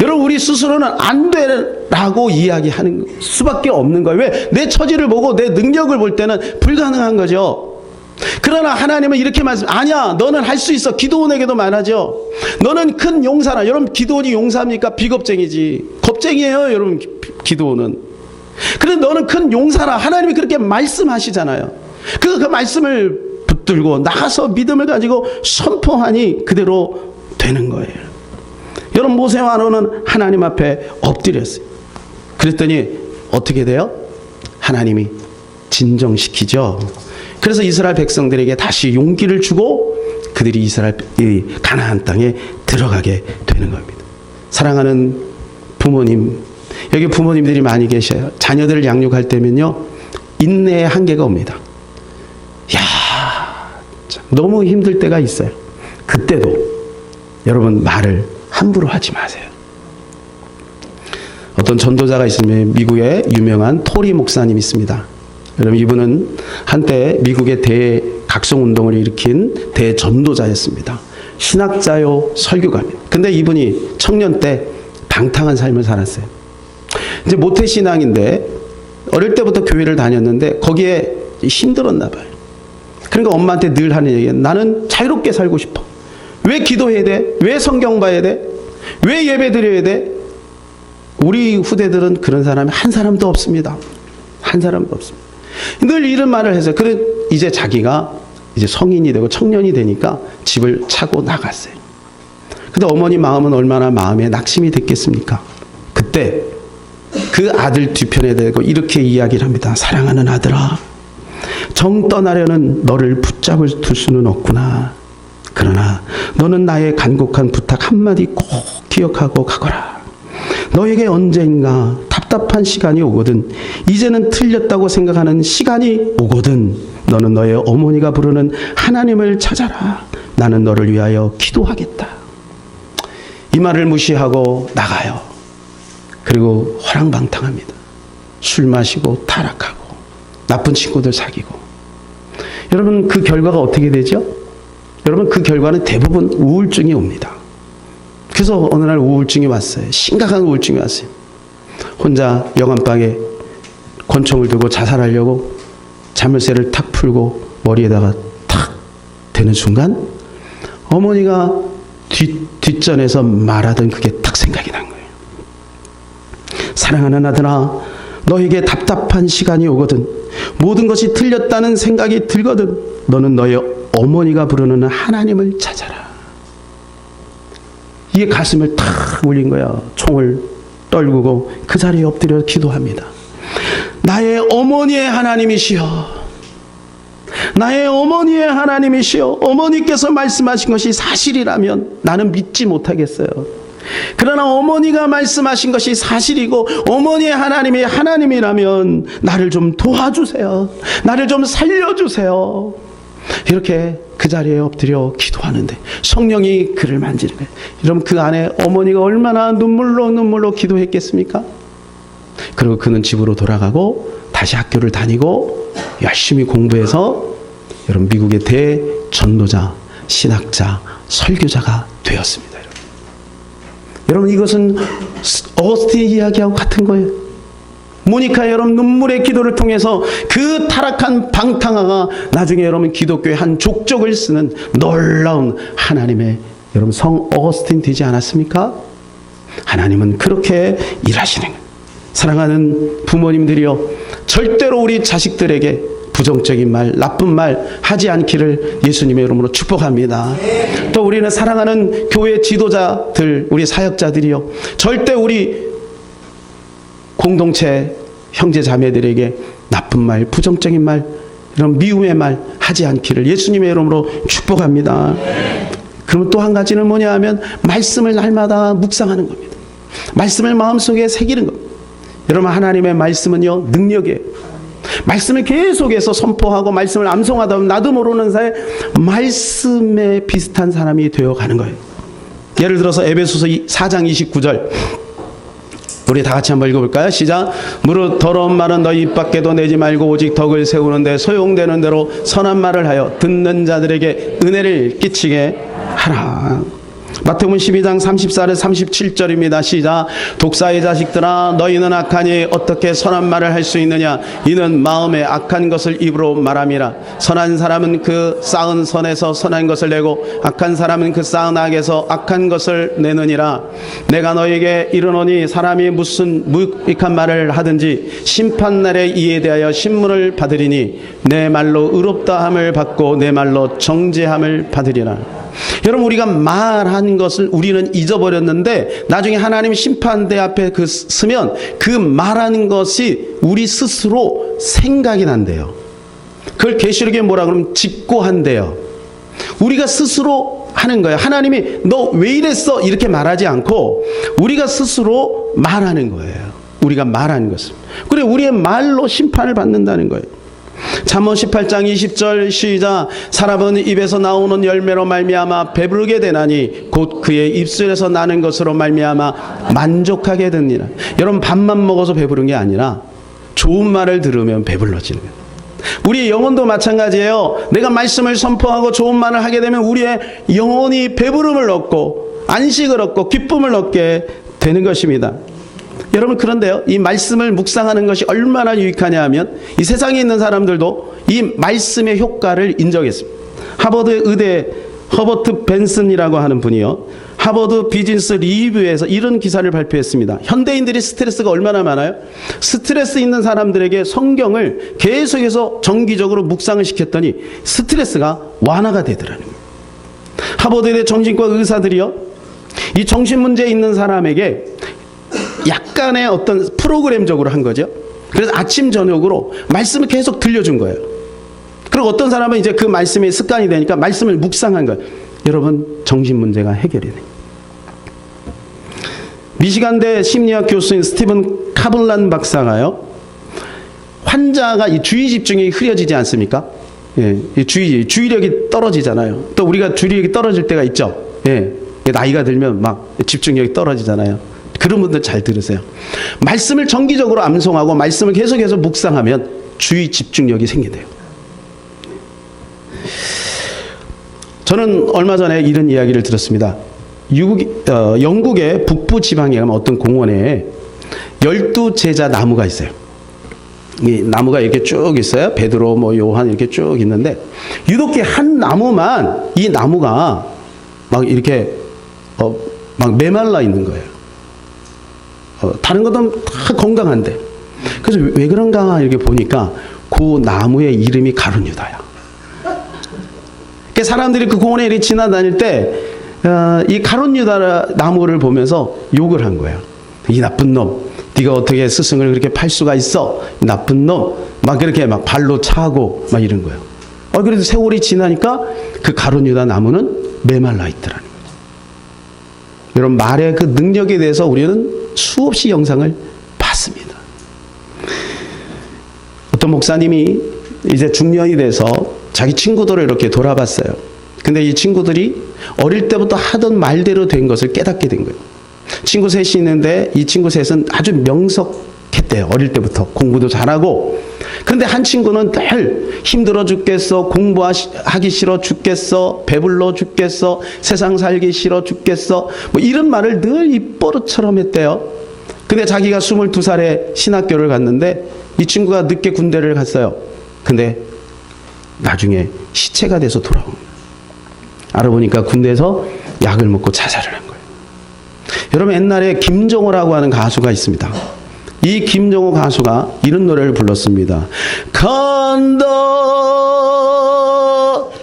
여러분, 우리 스스로는 안 되라고 이야기하는 수밖에 없는 거예요. 왜? 내 처지를 보고 내 능력을 볼 때는 불가능한 거죠. 그러나 하나님은 이렇게 말씀, 아니야, 너는 할 수 있어. 기도원에게도 말하죠. 너는 큰 용사라. 여러분, 기도원이 용사입니까? 비겁쟁이지. 겁쟁이에요, 여러분, 기도원은. 그런데 너는 큰 용사라. 하나님이 그렇게 말씀하시잖아요. 그 말씀을 붙들고 나가서 믿음을 가지고 선포하니 그대로 되는 거예요. 여러분, 모세와 아론은 하나님 앞에 엎드렸어요. 그랬더니 어떻게 돼요? 하나님이 진정시키죠. 그래서 이스라엘 백성들에게 다시 용기를 주고 그들이 이 가나안 땅에 들어가게 되는 겁니다. 사랑하는 부모님, 여기 부모님들이 많이 계셔요. 자녀들을 양육할 때면요, 인내의 한계가 옵니다. 너무 힘들 때가 있어요. 그때도 여러분, 말을 함부로 하지 마세요. 어떤 전도자가 있으면 미국의 유명한 토리 목사님이 있습니다. 여러분, 이분은 한때 미국의 대각성운동을 일으킨 대전도자였습니다. 신학자요, 설교가입니다. 근데 이분이 청년 때 방탕한 삶을 살았어요. 이제 모태신앙인데 어릴 때부터 교회를 다녔는데 거기에 힘들었나 봐요. 그러니까 엄마한테 늘 하는 얘기는, 나는 자유롭게 살고 싶어. 왜 기도해야 돼? 왜 성경 봐야 돼? 왜 예배 드려야 돼? 우리 후대들은 그런 사람이 한 사람도 없습니다. 한 사람도 없습니다. 늘 이런 말을 해서, 그래 이제 자기가 이제 성인이 되고 청년이 되니까 집을 차고 나갔어요. 근데 어머니 마음은 얼마나 마음에 낙심이 됐겠습니까? 그때 그 아들 뒤편에 대고 이렇게 이야기를 합니다. 사랑하는 아들아, 정 떠나려는 너를 붙잡을 둘 수는 없구나. 그러나 너는 나의 간곡한 부탁 한마디 꼭 기억하고 가거라. 너에게 언젠가 답답한 시간이 오거든, 이제는 틀렸다고 생각하는 시간이 오거든, 너는 너의 어머니가 부르는 하나님을 찾아라. 나는 너를 위하여 기도하겠다. 이 말을 무시하고 나가요. 그리고 허랑방탕합니다. 술 마시고 타락하고 나쁜 친구들 사귀고. 여러분, 그 결과가 어떻게 되죠? 여러분, 그 결과는 대부분 우울증이 옵니다. 그래서 어느 날 우울증이 왔어요. 심각한 우울증이 왔어요. 혼자 영안방에 권총을 들고 자살하려고 자물쇠를 탁 풀고 머리에다가 탁 대는 순간 어머니가 뒷전에서 말하던 그게 딱 생각이 난 거예요. 사랑하는 아들아, 너에게 답답한 시간이 오거든, 모든 것이 틀렸다는 생각이 들거든, 너는 너의 어머니가 부르는 하나님을 찾아라. 이게 가슴을 탁 울린 거야. 총을 떨구고 그 자리에 엎드려 기도합니다. 나의 어머니의 하나님이시여, 나의 어머니의 하나님이시여, 어머니께서 말씀하신 것이 사실이라면 나는 믿지 못하겠어요. 그러나 어머니가 말씀하신 것이 사실이고 어머니의 하나님이 하나님이라면 나를 좀 도와주세요. 나를 좀 살려주세요. 이렇게 그 자리에 엎드려 기도하는데 성령이 그를 만지는 거예요. 여러분, 그 안에 어머니가 얼마나 눈물로 기도했겠습니까? 그리고 그는 집으로 돌아가고 다시 학교를 다니고 열심히 공부해서 여러분, 미국의 대전도자, 신학자, 설교자가 되었습니다. 여러분, 이것은 어거스틴의 이야기하고 같은 거예요. 모니카 여러분, 눈물의 기도를 통해서 그 타락한 방탕아가 나중에 여러분 기독교의 한 족적을 쓰는 놀라운 하나님의 여러분 성 어거스틴 되지 않았습니까? 하나님은 그렇게 일하시는 거예요. 사랑하는 부모님들이여, 절대로 우리 자식들에게 부정적인 말, 나쁜 말 하지 않기를 예수님의 이름으로 축복합니다. 또 우리는 사랑하는 교회 지도자들, 우리 사역자들이요, 절대 우리 공동체 형제 자매들에게 나쁜 말, 부정적인 말, 이런 미움의 말 하지 않기를 예수님의 이름으로 축복합니다. 그러면 또 한 가지는 뭐냐 하면 말씀을 날마다 묵상하는 겁니다. 말씀을 마음속에 새기는 겁니다. 여러분, 하나님의 말씀은요, 능력이에요. 말씀을 계속해서 선포하고 말씀을 암송하다 보면 나도 모르는 사이에 말씀에 비슷한 사람이 되어가는 거예요. 예를 들어서 에베소서 4장 29절 우리 다 같이 한번 읽어볼까요? 시작. 무릇 더러운 말은 너희 입 밖에도 내지 말고 오직 덕을 세우는데 소용되는 대로 선한 말을 하여 듣는 자들에게 은혜를 끼치게 하라. 마태복음 12장 34절 37절입니다. 시작. 독사의 자식들아, 너희는 악하니 어떻게 선한 말을 할 수 있느냐? 이는 마음에 악한 것을 입으로 말함이라. 선한 사람은 그 쌓은 선에서 선한 것을 내고 악한 사람은 그 쌓은 악에서 악한 것을 내느니라. 내가 너에게 이르노니 사람이 무슨 무익한 말을 하든지 심판날에 이에 대하여 신문을 받으리니 내 말로 의롭다함을 받고 내 말로 정죄함을 받으리라. 여러분, 우리가 말한 것을 우리는 잊어버렸는데 나중에 하나님 심판대 앞에 서면 그 말하는 것이 우리 스스로 생각이 난대요. 그걸 계시록에 뭐라 그러면 직고한대요. 우리가 스스로 하는 거예요. 하나님이 너 왜 이랬어? 이렇게 말하지 않고 우리가 스스로 말하는 거예요. 우리가 말하는 것을. 그래, 우리의 말로 심판을 받는다는 거예요. 잠언 18장 20절 시작. 사람은 입에서 나오는 열매로 말미암아 배부르게 되나니 곧 그의 입술에서 나는 것으로 말미암아 만족하게 됩니다. 여러분, 밥만 먹어서 배부른 게 아니라 좋은 말을 들으면 배불러지는 거예요. 우리의 영혼도 마찬가지예요. 내가 말씀을 선포하고 좋은 말을 하게 되면 우리의 영혼이 배부름을 얻고 안식을 얻고 기쁨을 얻게 되는 것입니다. 여러분, 그런데요, 이 말씀을 묵상하는 것이 얼마나 유익하냐 하면 이 세상에 있는 사람들도 이 말씀의 효과를 인정했습니다. 하버드 의대 허버트 벤슨이라고 하는 분이요, 하버드 비즈니스 리뷰에서 이런 기사를 발표했습니다. 현대인들이 스트레스가 얼마나 많아요? 스트레스 있는 사람들에게 성경을 계속해서 정기적으로 묵상을 시켰더니 스트레스가 완화가 되더라는 거예요. 하버드 의대 정신과 의사들이요, 이 정신 문제 있는 사람에게 약간의 어떤 프로그램적으로 한 거죠. 그래서 아침 저녁으로 말씀을 계속 들려준 거예요. 그리고 어떤 사람은 이제 그 말씀이 습관이 되니까 말씀을 묵상한 거예요. 여러분, 정신 문제가 해결이 돼요. 미시간대 심리학 교수인 스티븐 카블란 박사가요, 환자가 이 주의 집중이 흐려지지 않습니까? 예, 이 주의력이 떨어지잖아요. 또 우리가 주의력이 떨어질 때가 있죠. 예, 나이가 들면 막 집중력이 떨어지잖아요. 그런 분들 잘 들으세요. 말씀을 정기적으로 암송하고 말씀을 계속해서 묵상하면 주의 집중력이 생긴대요. 저는 얼마 전에 이런 이야기를 들었습니다. 영국의 북부 지방에 가면 어떤 공원에 12제자 나무가 있어요. 이 나무가 이렇게 쭉 있어요. 베드로, 요한 이렇게 쭉 있는데 유독히 한 나무만, 이 나무가 막 이렇게 막 메말라 있는 거예요. 다른 것도 다 건강한데. 그래서 왜 그런가 이렇게 보니까 그 나무의 이름이 가룟유다야. 사람들이 그 공원에 이렇게 지나다닐 때 이 가룟유다 나무를 보면서 욕을 한 거예요. 이 나쁜 놈, 네가 어떻게 스승을 그렇게 팔 수가 있어? 나쁜 놈, 막 그렇게 막 발로 차고 막 이런 거예요. 그래도 세월이 지나니까 그 가룟유다 나무는 메말라 있더라는 거예요. 여러분, 말의 그 능력에 대해서 우리는 수없이 영상을 봤습니다. 어떤 목사님이 이제 중년이 돼서 자기 친구들을 이렇게 돌아봤어요. 근데 이 친구들이 어릴 때부터 하던 말대로 된 것을 깨닫게 된 거예요. 친구 셋이 있는데 이 친구 셋은 아주 명석했대요. 어릴 때부터 공부도 잘하고. 그런데 한 친구는 늘 힘들어 죽겠어, 공부하기 싫어 죽겠어, 배불러 죽겠어, 세상 살기 싫어 죽겠어, 뭐 이런 말을 늘 입버릇처럼 했대요. 근데 자기가 22살에 신학교를 갔는데 이 친구가 늦게 군대를 갔어요. 근데 나중에 시체가 돼서 돌아온 거예요. 알아보니까 군대에서 약을 먹고 자살을 한 거예요. 여러분, 옛날에 김정호라고 하는 가수가 있습니다. 이 김정호 가수가 이런 노래를 불렀습니다. 간다.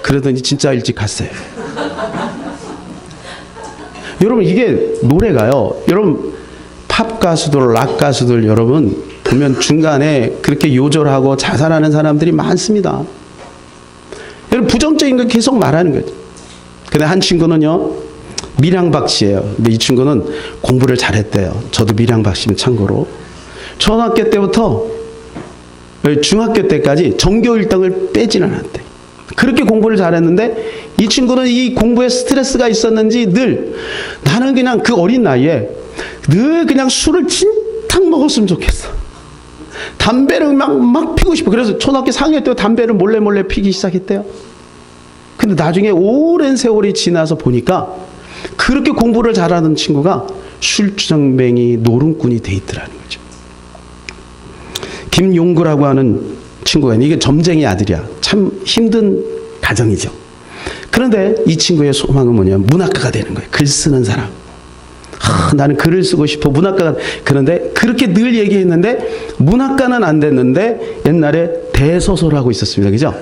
그러더니 진짜 일찍 갔어요. 여러분, 이게 노래가요. 여러분, 팝 가수들, 락 가수들 여러분 보면 중간에 그렇게 요절하고 자살하는 사람들이 많습니다. 여러분, 부정적인 걸 계속 말하는 거죠. 근데 한 친구는요, 밀양박 씨예요. 근데 이 친구는 공부를 잘했대요. 저도 밀양박 씨는 참고로. 초등학교 때부터 중학교 때까지 전교 1등을 빼지는 않았대. 그렇게 공부를 잘했는데 이 친구는 이 공부에 스트레스가 있었는지 늘 나는 그냥 그 어린 나이에 늘 그냥 술을 진탕 먹었으면 좋겠어. 담배를 막 피고 싶어. 그래서 초등학교 4학년 때 담배를 몰래 피기 시작했대요. 근데 나중에 오랜 세월이 지나서 보니까 그렇게 공부를 잘하는 친구가 술주정뱅이 노름꾼이 돼 있더라는 거죠. 김용구라고 하는 친구가 있는데 이게 점쟁이 아들이야. 참 힘든 가정이죠. 그런데 이 친구의 소망은 뭐냐면 문학가가 되는 거예요. 글 쓰는 사람. 나는 글을 쓰고 싶어. 문학가가. 그런데 그렇게 늘 얘기했는데 문학가는 안 됐는데 옛날에 대서소라고 있었습니다. 그죠?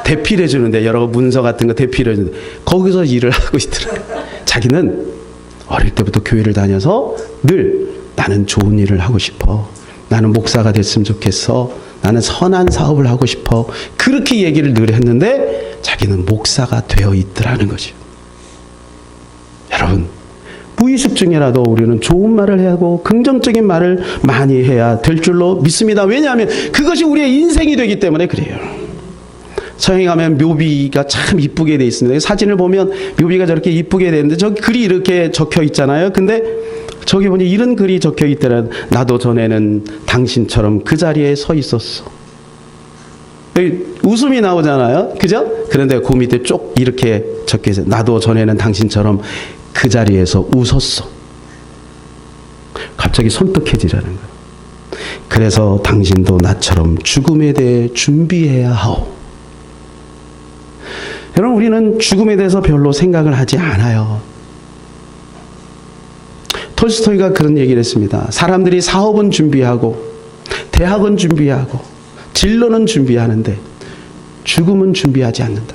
대필해 주는데 여러 문서 같은 거 대필해 주는데 거기서 일을 하고 있더라고요. 자기는 어릴 때부터 교회를 다녀서 늘 나는 좋은 일을 하고 싶어. 나는 목사가 됐으면 좋겠어. 나는 선한 사업을 하고 싶어. 그렇게 얘기를 늘 했는데 자기는 목사가 되어 있더라는 거죠. 여러분, 무의식 중에라도 우리는 좋은 말을 하고 긍정적인 말을 많이 해야 될 줄로 믿습니다. 왜냐하면 그것이 우리의 인생이 되기 때문에 그래요. 서양에 가면 묘비가 참 이쁘게 돼 있습니다. 사진을 보면 묘비가 저렇게 이쁘게 되는데 저기 글이 이렇게 적혀 있잖아요. 근데 저기 보니 이런 글이 적혀 있더라. 나도 전에는 당신처럼 그 자리에 서 있었어. 웃음이 나오잖아요. 그죠? 그런데 그 밑에 쭉 이렇게 적혀 있어요. 나도 전에는 당신처럼 그 자리에서 웃었어. 갑자기 손떡해지라는 거예요. 그래서 당신도 나처럼 죽음에 대해 준비해야 하오. 여러분, 우리는 죽음에 대해서 별로 생각을 하지 않아요. 톨스토이가 그런 얘기를 했습니다. 사람들이 사업은 준비하고 대학은 준비하고 진로는 준비하는데 죽음은 준비하지 않는다.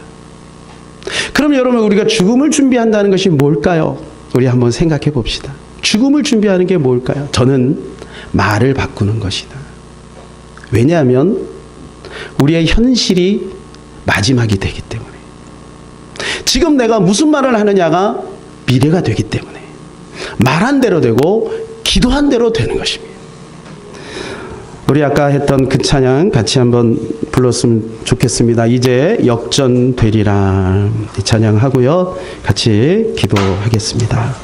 그럼 여러분, 우리가 죽음을 준비한다는 것이 뭘까요? 우리 한번 생각해 봅시다. 죽음을 준비하는 게 뭘까요? 저는 말을 바꾸는 것이다. 왜냐하면 우리의 현실이 마지막이 되기 때문에. 지금 내가 무슨 말을 하느냐가 미래가 되기 때문에 말한 대로 되고 기도한 대로 되는 것입니다. 우리 아까 했던 그 찬양 같이 한번 불렀으면 좋겠습니다. 이제 역전되리라. 이 찬양 하고요. 같이 기도하겠습니다.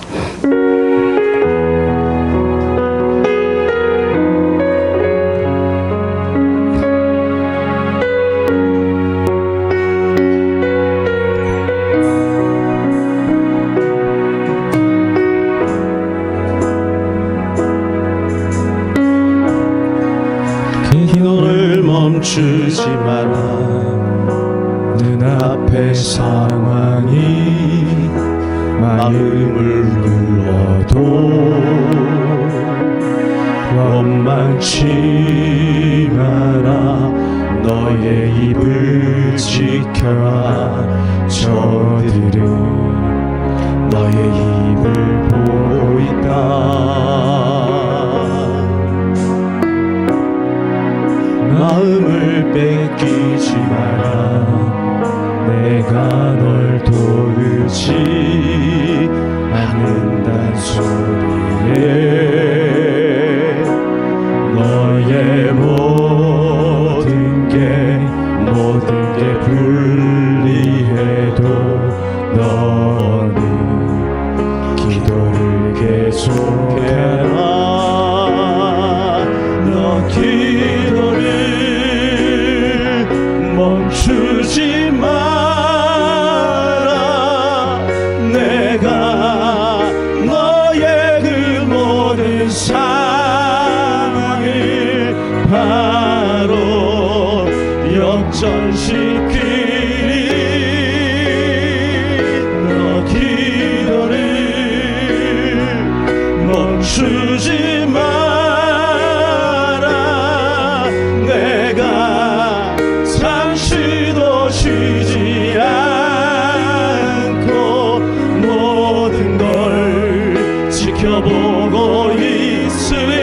멈추지 마라. 눈앞의 상황이 마음을 눌러도 원망치 마라. 너의 입을 지켜라. 저들은 너의 입을 보고 있다. 마음을 뺏기지 마라. 내가 널 도우지 않는다. 회복해라. 너 기도를 멈추지 마라. 내가 너의 그 모든 상황을 바로 역전시키리. 너 기도를 멈추지 마라. 내가 잠시도 쉬지 않고 모든 걸 지켜보고 있으니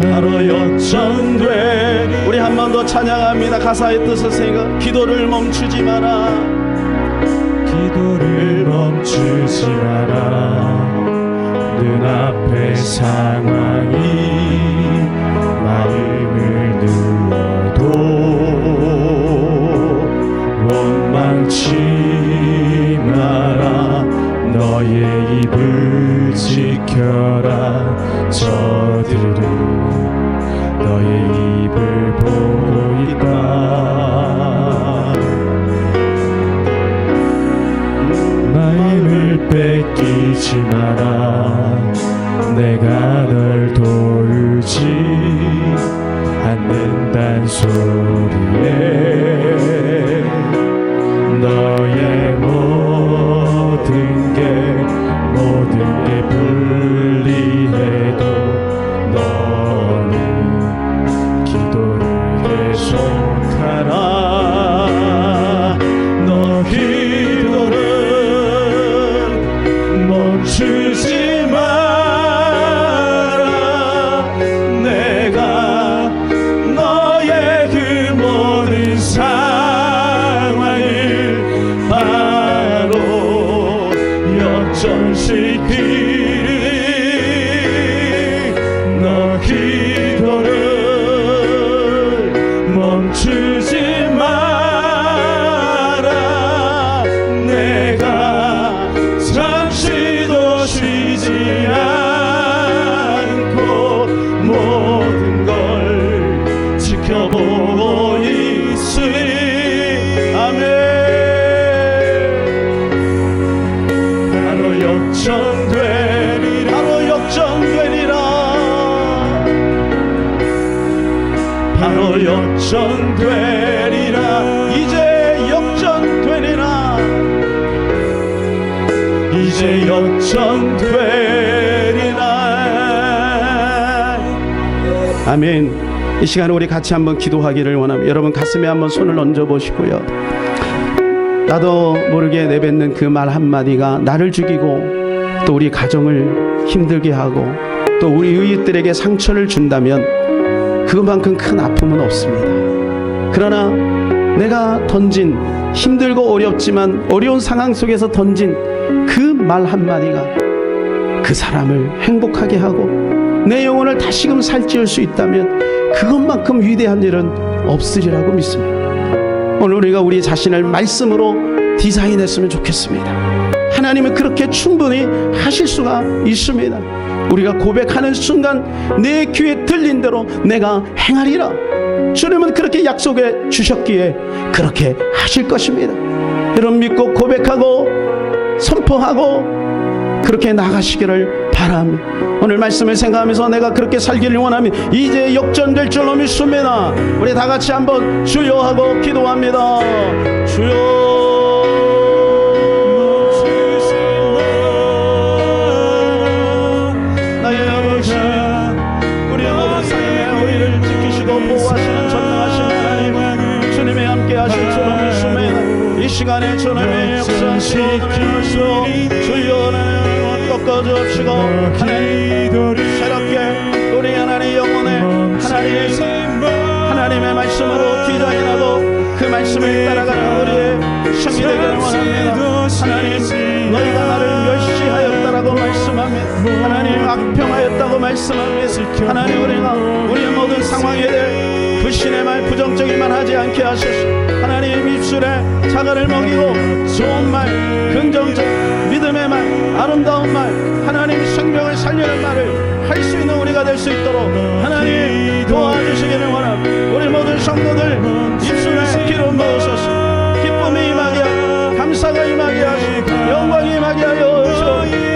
바로 역전되리. 우리 한 번 더 찬양합니다. 가사의 뜻을 생각. 기도를 멈추지 마라. 기도를 멈추지 마라. 눈앞의 상황이 마음을 누워도 원망치 마라. 너의 입을 지켜라. 저들은 너의 입을 보고 있다. 마음을 뺏기지 마라. 내가 널 도우지 않는단 소리에 너의 모든 게 불리해도 너는 기도를 계속하라. 너 기도를 멈추지 마라. 내가 너의 그 모든 상황을 바로 역전시키리. 너 기도를 멈추지 마라. 내가 잠시도 쉬지 않고 모든 걸 지켜보고 있으니. 아멘. 바로 역전되리라. 바로 역전되리라. 바로 역전되리라. 이제 역전되리라. 이제 역전되리라. 아멘. 이 시간에 우리 같이 한번 기도하기를 원합니다. 여러분 가슴에 한번 손을 얹어 보시고요. 나도 모르게 내뱉는 그 말 한마디가 나를 죽이고 또 우리 가정을 힘들게 하고 또 우리 이웃들에게 상처를 준다면 그것만큼 큰 아픔은 없습니다. 그러나 내가 던진 힘들고 어렵지만 어려운 상황 속에서 던진 그 말 한마디가 그 사람을 행복하게 하고 내 영혼을 다시금 살찌울 수 있다면 그것만큼 위대한 일은 없으리라고 믿습니다. 오늘 우리가 우리 자신을 말씀으로 디자인했으면 좋겠습니다. 하나님은 그렇게 충분히 하실 수가 있습니다. 우리가 고백하는 순간 내 귀에 들린 대로 내가 행하리라. 주님은 그렇게 약속해 주셨기에 그렇게 하실 것입니다. 여러분 믿고 고백하고 선포하고 그렇게 나가시기를 바랍니다. 오늘 말씀을 생각하면서 내가 그렇게 살기를 원하면 이제 역전될 줄로 믿습니다. 우리 다 같이 한번 주여 하고 기도합니다. 주여. 시간에 주님의 역사시키소. 주여 하나님 꺾어주옵시고 하나님 새롭게 우리 하나님 영혼에 하나님의 말씀으로 디자인하고 그 말씀을 따라가는 우리의 생이 되기를 원합니다. 하나님 너희가 나를 멸시하였다라고 말씀합니다. 하나님 악평하였다고 말씀합니다. 하나님 우리가 우리의 모든 상황에 대해 불신의 말 부정적인 말 하지 않게 하소서. 하나님 입술에 자가를 먹이고 좋은 말, 긍정적 믿음의 말, 아름다운 말, 하나님 생명을 살리는 말을 할 수 있는 우리가 될 수 있도록 하나님 도와주시기를 원합니다. 우리 모든 성도들 입술을 기름 부으소서. 기쁨이 임하게 하고 감사가 임하게 하시고 영광이 임하게 하여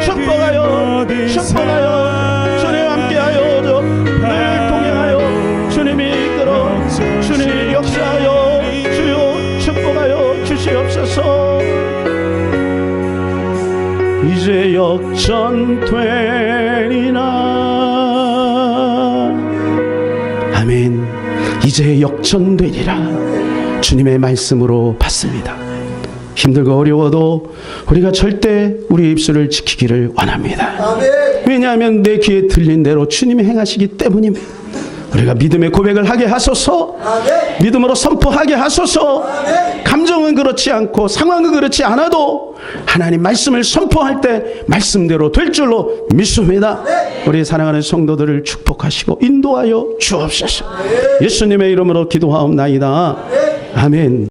축복하여 주님 함께하여 늘 동행하여 주님이 이끌어 주님 역사하여 주여 축복하여 주시옵소서. 이제 역전되리라. 아멘. 이제 역전되리라. 주님의 말씀으로 받습니다. 힘들고 어려워도 우리가 절대 우리 입술을 지키기를 원합니다. 왜냐하면 내 귀에 들린 대로 주님이 행하시기 때문입니다. 우리가 믿음의 고백을 하게 하소서. 믿음으로 선포하게 하소서. 감정은 그렇지 않고 상황은 그렇지 않아도 하나님 말씀을 선포할 때 말씀대로 될 줄로 믿습니다. 우리 사랑하는 성도들을 축복하시고 인도하여 주옵소서. 예수님의 이름으로 기도하옵나이다. 아멘.